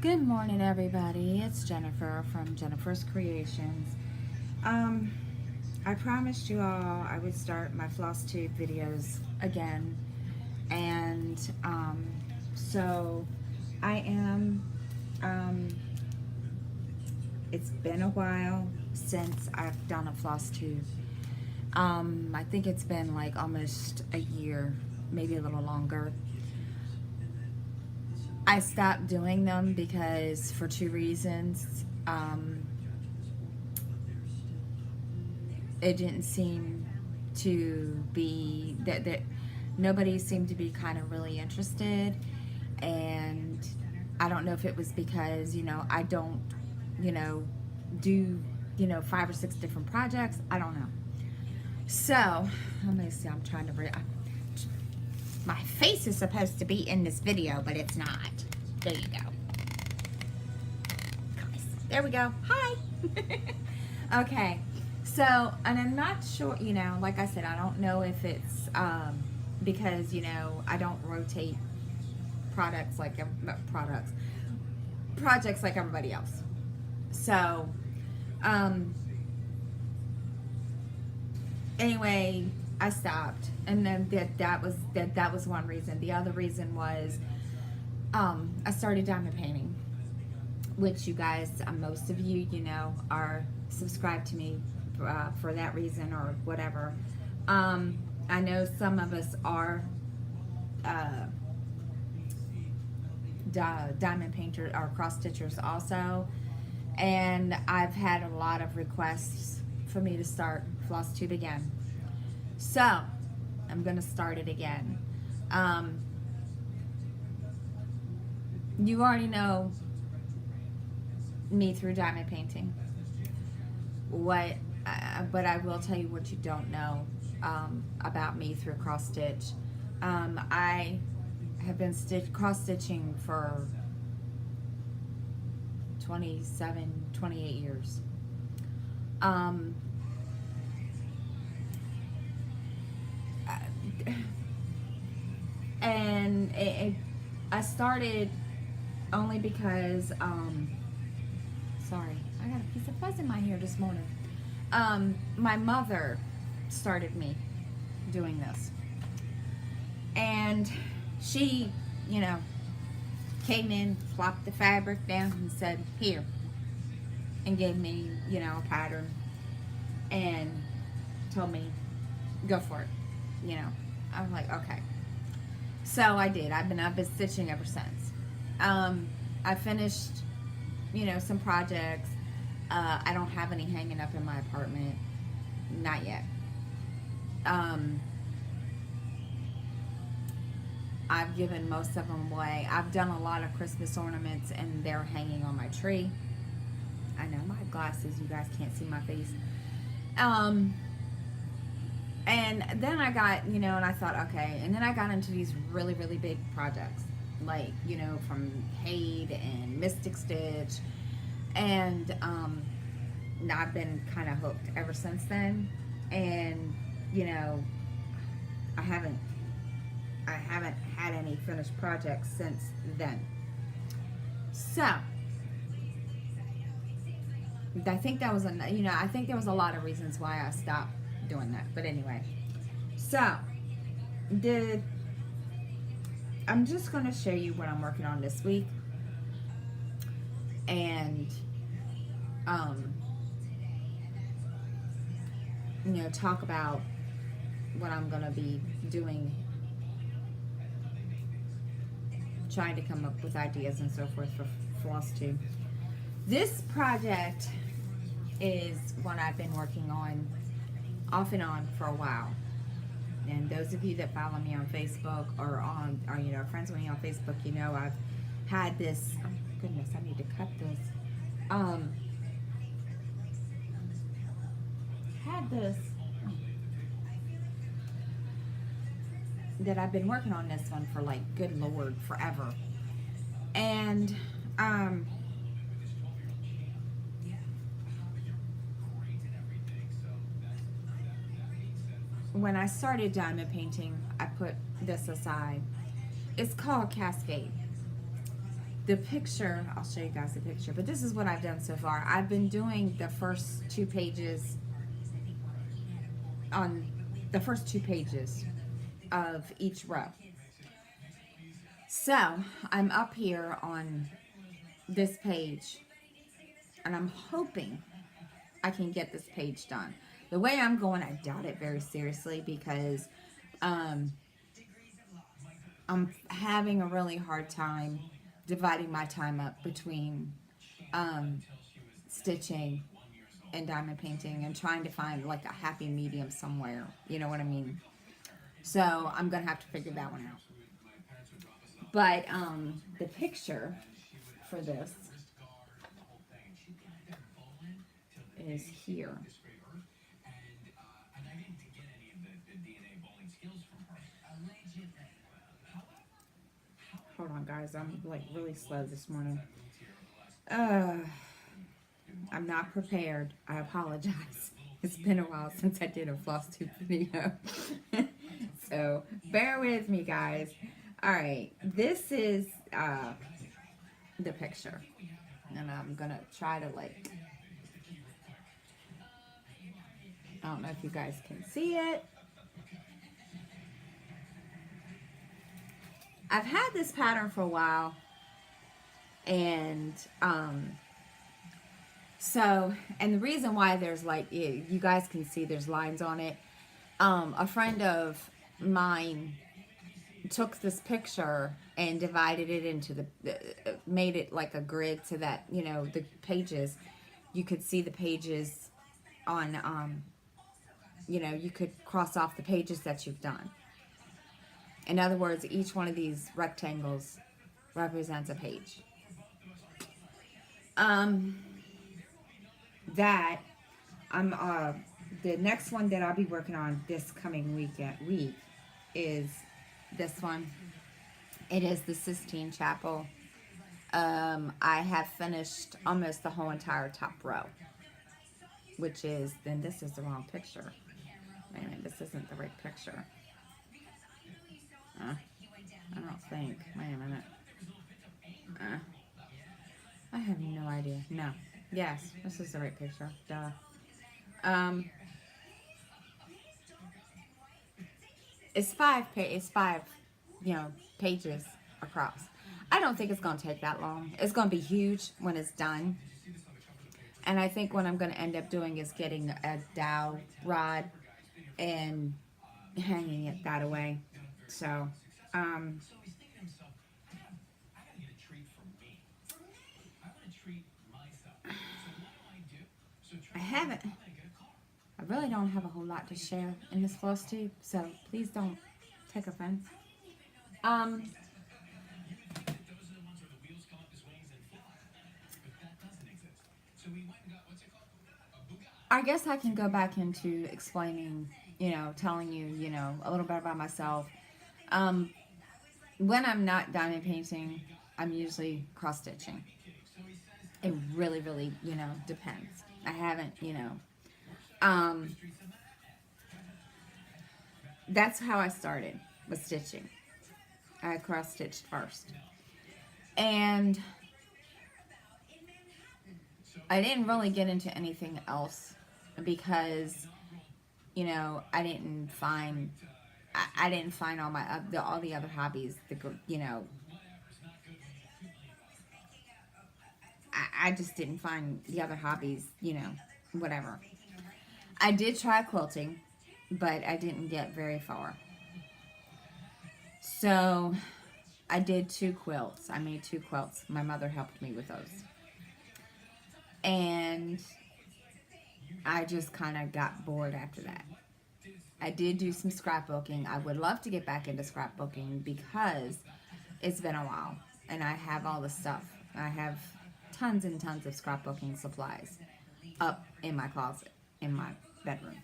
Good morning, everybody. It's Jennifer from Jennifer's Creations. I promised you all I would start my Flosstube videos again, and so I am. Um, it's been a while since I've done a Flosstube. I think it's been like almost a year, maybe a little longer. I stopped doing them because for two reasons. It didn't seem to be that nobody seemed to be kind of really interested, and I don't know if it was because I don't do 5 or 6 different projects. I don't know. So let me see. I'm trying to my face is supposed to be in this video, but it's not. There you go. There we go. Hi. Okay. So, and I'm not sure, like I said, I don't know if it's because, I don't rotate projects like everybody else. So, anyway, I stopped, and then that was one reason. The other reason was I started diamond painting, which you guys, most of you, are subscribed to me for that reason or whatever. I know some of us are diamond painters or cross stitchers also, and I've had a lot of requests for me to start Flosstube again. So I'm gonna start it again. You already know me through diamond painting. But I will tell you what you don't know about me through cross stitch. I have been cross stitching for 28 years. And I started only because sorry, I got a piece of fuzz in my hair this morning. My mother started me doing this, and she came in, plopped the fabric down and said, here, and gave me a pattern and told me, go for it. I was like, okay. So I did. I've been stitching ever since. I finished some projects. I don't have any hanging up in my apartment, not yet. I've given most of them away. I've done a lot of Christmas ornaments, and they're hanging on my tree. I know, my glasses, you guys can't see my face. And then I got, and I thought, okay, and then I got into these really, really big projects, like, from Hade and Mystic Stitch, and I've been kind of hooked ever since then, and, I haven't had any finished projects since then. So, I think that was I think there was a lot of reasons why I stopped doing that. But anyway, so I'm just going to show you what I'm working on this week, and talk about what I'm going to be doing, trying to come up with ideas and so forth for Flosstube. This project is one I've been working on off and on for a while. And those of you that follow me on Facebook or friends with me on Facebook, I've had this. Oh goodness, I need to cut this. Had this that I've been working on this one for, like, good Lord, forever. And when I started diamond painting, I put this aside. It's called Cascade. the picture, I'll show you guys the picture, but this is what I've done so far. I've been doing the first 2 pages on the first 2 pages of each row. So I'm up here on this page, and I'm hoping I can get this page done. The way I'm going, I doubt it very seriously, because I'm having a really hard time dividing my time up between stitching and diamond painting, and trying to find like a happy medium somewhere. You know what I mean? So I'm gonna have to figure that one out. But the picture for this is here. Hold on, guys. I'm like really slow this morning. I'm not prepared. I apologize. It's been a while since I did a Flosstube video. So bear with me, guys. Alright, this is the picture. And I'm gonna try to like, I don't know if you guys can see it. I've had this pattern for a while, and and the reason why there's like, you guys can see there's lines on it. A friend of mine took this picture and divided it into made it like a grid, so that, you know, the pages, you could see the pages on, you know, you could cross off the pages that you've done. In other words, each one of these rectangles represents a page. The next one that I'll be working on this coming week is this one. It is the Sistine Chapel. I have finished almost the whole entire top row, which is, then this is the wrong picture. Wait a minute, this isn't the right picture. I don't think. Wait a minute. I have no idea. No. Yes, this is the right picture. Duh. It's five, you know, pages across. I don't think it's going to take that long. It's going to be huge when it's done. And I think what I'm going to end up doing is getting a dowel rod and hanging it that way. So, I really don't have a whole lot to share in this floss tube, so please don't take offense. I guess I can go back into explaining, you know, telling you, you know, a little bit about myself. When I'm not diamond painting, I'm usually cross stitching. It really, really, you know, depends. I haven't, you know, that's how I started, with stitching. I cross stitched first. And I didn't really get into anything else because, you know, I didn't find all the other hobbies, you know, I just didn't find the other hobbies, you know, whatever. I did try quilting, but I didn't get very far. So I did 2 quilts. I made 2 quilts. My mother helped me with those. And I just kind of got bored after that. I did do some scrapbooking. I would love to get back into scrapbooking because it's been a while. And I have all the stuff. I have tons and tons of scrapbooking supplies up in my closet, in my bedroom.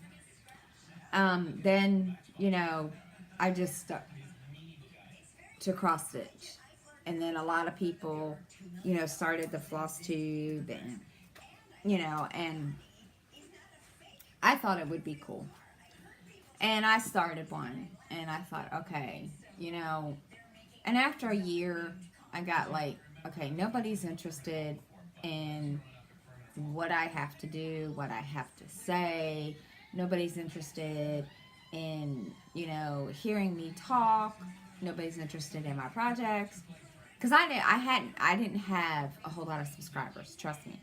Then, you know, I just stuck to cross stitch. And then a lot of people, you know, started the Flosstube, and, you know, and I thought it would be cool. And I started one, and I thought, okay, you know, and after a year, I got like okay, nobody's interested in what I have to do, what I have to say. Nobody's interested in, hearing me talk. Nobody's interested in my projects. Because I didn't have a whole lot of subscribers, trust me.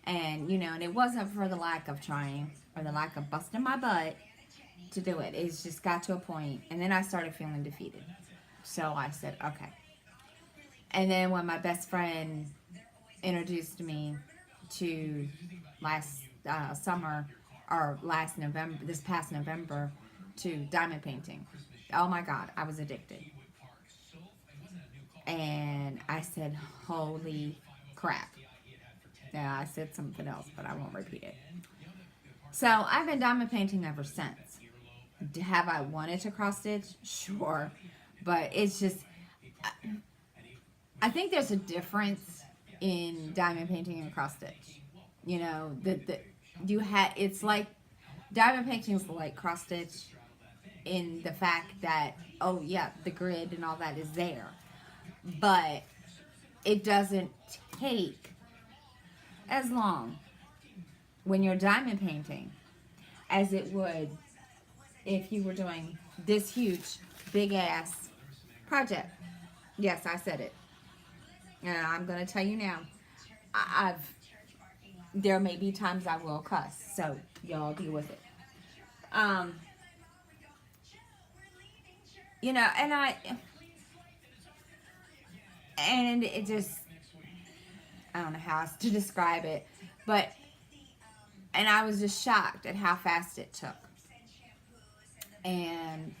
And, and it wasn't for the lack of trying or the lack of busting my butt to do it. It's just got to a point, and then I started feeling defeated. So I said, okay. And then when my best friend introduced me to last summer, or last November, this past November, to diamond painting, oh my God, I was addicted. And I said, holy crap. Yeah, I said something else, but I won't repeat it. So I've been diamond painting ever since. Have I wanted to cross stitch? Sure. But it's just, I think there's a difference in diamond painting and cross stitch. It's like, diamond painting is like cross stitch in the fact that, oh yeah, the grid and all that is there. But it doesn't take as long when you're diamond painting as it would if you were doing this huge, big ass project. Yes, I said it. And I'm going to tell you now, there may be times I will cuss, so y'all deal with it. And it just, I don't know how else to describe it, and I was just shocked at how fast it took. And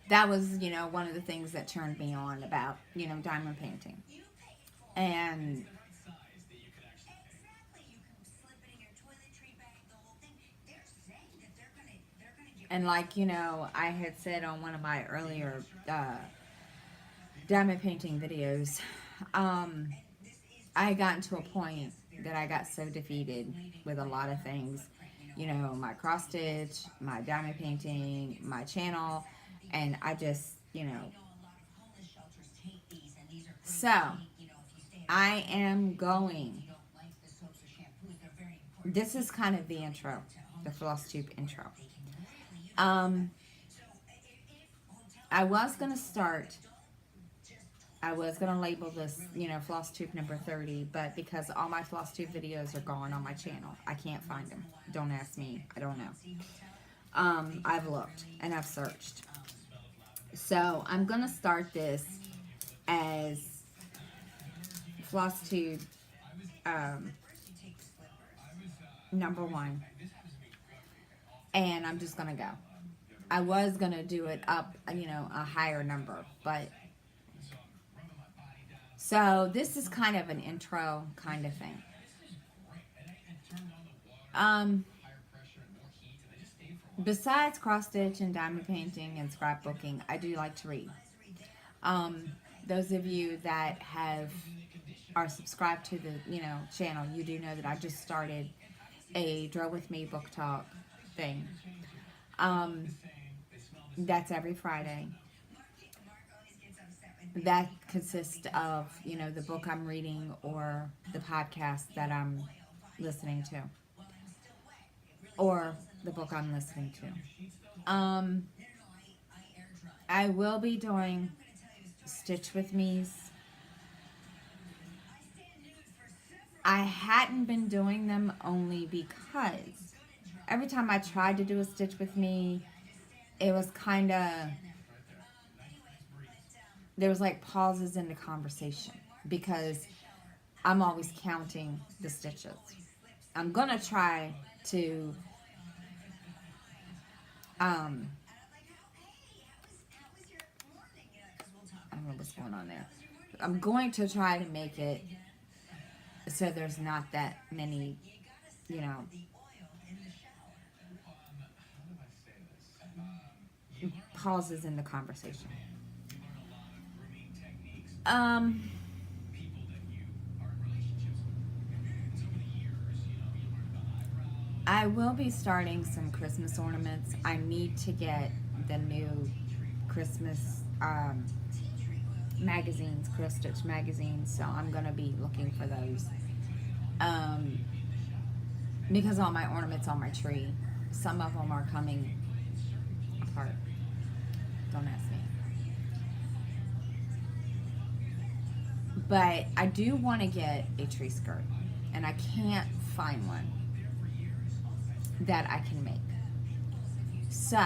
that was, one of the things that turned me on about, diamond painting. And like, I had said on one of my earlier diamond painting videos, I had gotten to a point that I got so defeated with a lot of things. My cross stitch, my diamond painting, my channel, and I just, So, I am going, this is kind of the intro, the Flosstube intro. I was going to label this, Flosstube number 30, but because all my Flosstube videos are gone on my channel, I can't find them. Don't ask me. I don't know. I've looked and I've searched. So I'm going to start this as Flosstube number 1. And I'm just going to go. I was going to do it up, a higher number, but so this is kind of an intro kind of thing. Besides cross stitch and diamond painting and scrapbooking, I do like to read. Those of you that are subscribed to the channel, you do know that I just started a Draw With Me book talk thing. That's every Friday. That consists of, the book I'm reading or the podcast that I'm listening to. Or the book I'm listening to. I will be doing Stitch With Me's. I hadn't been doing them only because every time I tried to do a Stitch With Me, it was kind of, there was like pauses in the conversation because I'm always counting the stitches. I'm going to try to I don't know what's going on there. I'm going to try to make it so there's not that many, pauses in the conversation. I will be starting some Christmas ornaments. I need to get the new Christmas magazines, cross stitch magazines, so I'm gonna be looking for those. Because all my ornaments on my tree, some of them are coming apart. Don't ask me. But I do want to get a tree skirt, and I can't find one that I can make. So,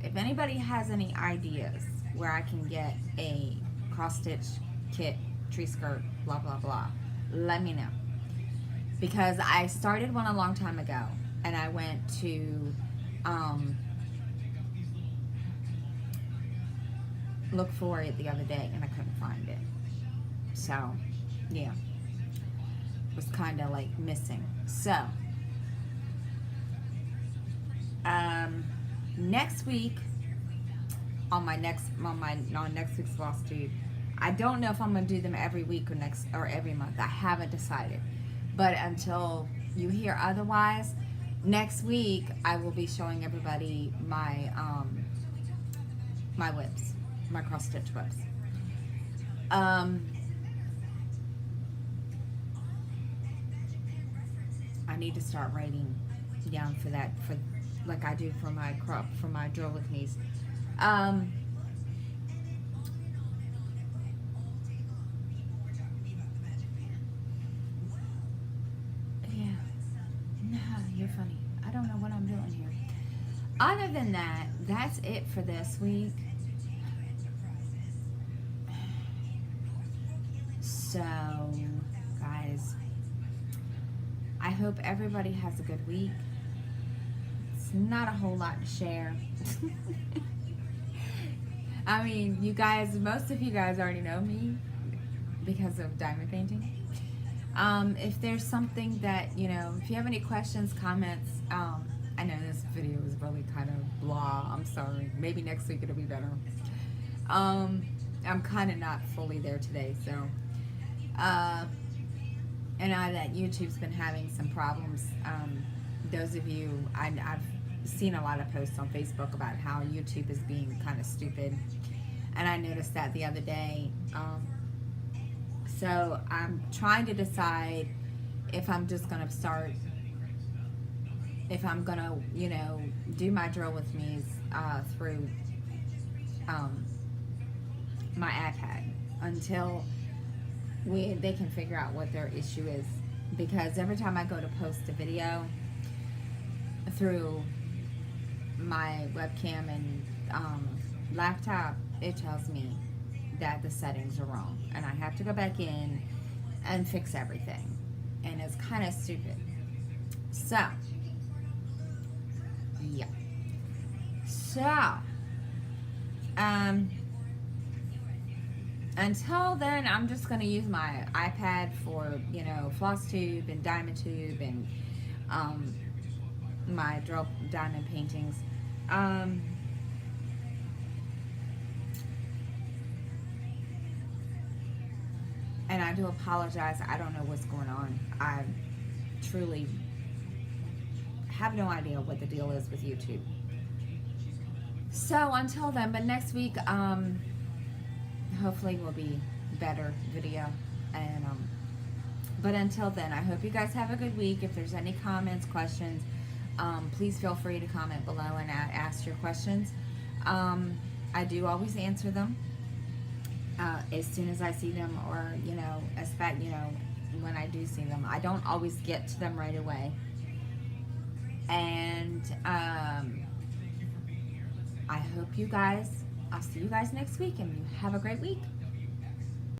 if anybody has any ideas where I can get a cross stitch kit, tree skirt, blah blah blah, let me know. Because I started one a long time ago, and I went to look for it the other day, and I couldn't find it. So, yeah, it was kind of like missing. So, next week on next week's Flosstube, I don't know if I'm gonna do them every week or every month. I haven't decided. But until you hear otherwise, next week I will be showing everybody my my whips, my cross stitch whips. I need to start writing down for that, for like I do for my drill with me's. You're funny. I don't know what I'm doing here. Other than that, that's it for this week. So, guys, I hope everybody has a good week. It's not a whole lot to share. I mean, you guys, most of you guys already know me because of diamond painting. If there's something that, if you have any questions, comments, I know this video is really kind of blah, I'm sorry, maybe next week it'll be better. I'm kind of not fully there today, so, and I that YouTube's been having some problems. Those of you, I've seen a lot of posts on Facebook about how YouTube is being kind of stupid, and I noticed that the other day. So I'm trying to decide if I'm just going to start, if I'm going to, do my drill with me's through my iPad until they can figure out what their issue is. Because every time I go to post a video through my webcam and laptop, it tells me that the settings are wrong, and I have to go back in and fix everything, and it's kind of stupid. So yeah, so until then, I'm just going to use my iPad for Flosstube and diamond tube and my drill diamond paintings. And I do apologize. I don't know what's going on. I truly have no idea what the deal is with YouTube. So until then, but next week, hopefully will be better video. And but until then, I hope you guys have a good week. If there's any comments, questions, please feel free to comment below and ask your questions. I do always answer them. As soon as I see them, or when I do see them. I don't always get to them right away, and I hope I'll see you guys next week, and you have a great week.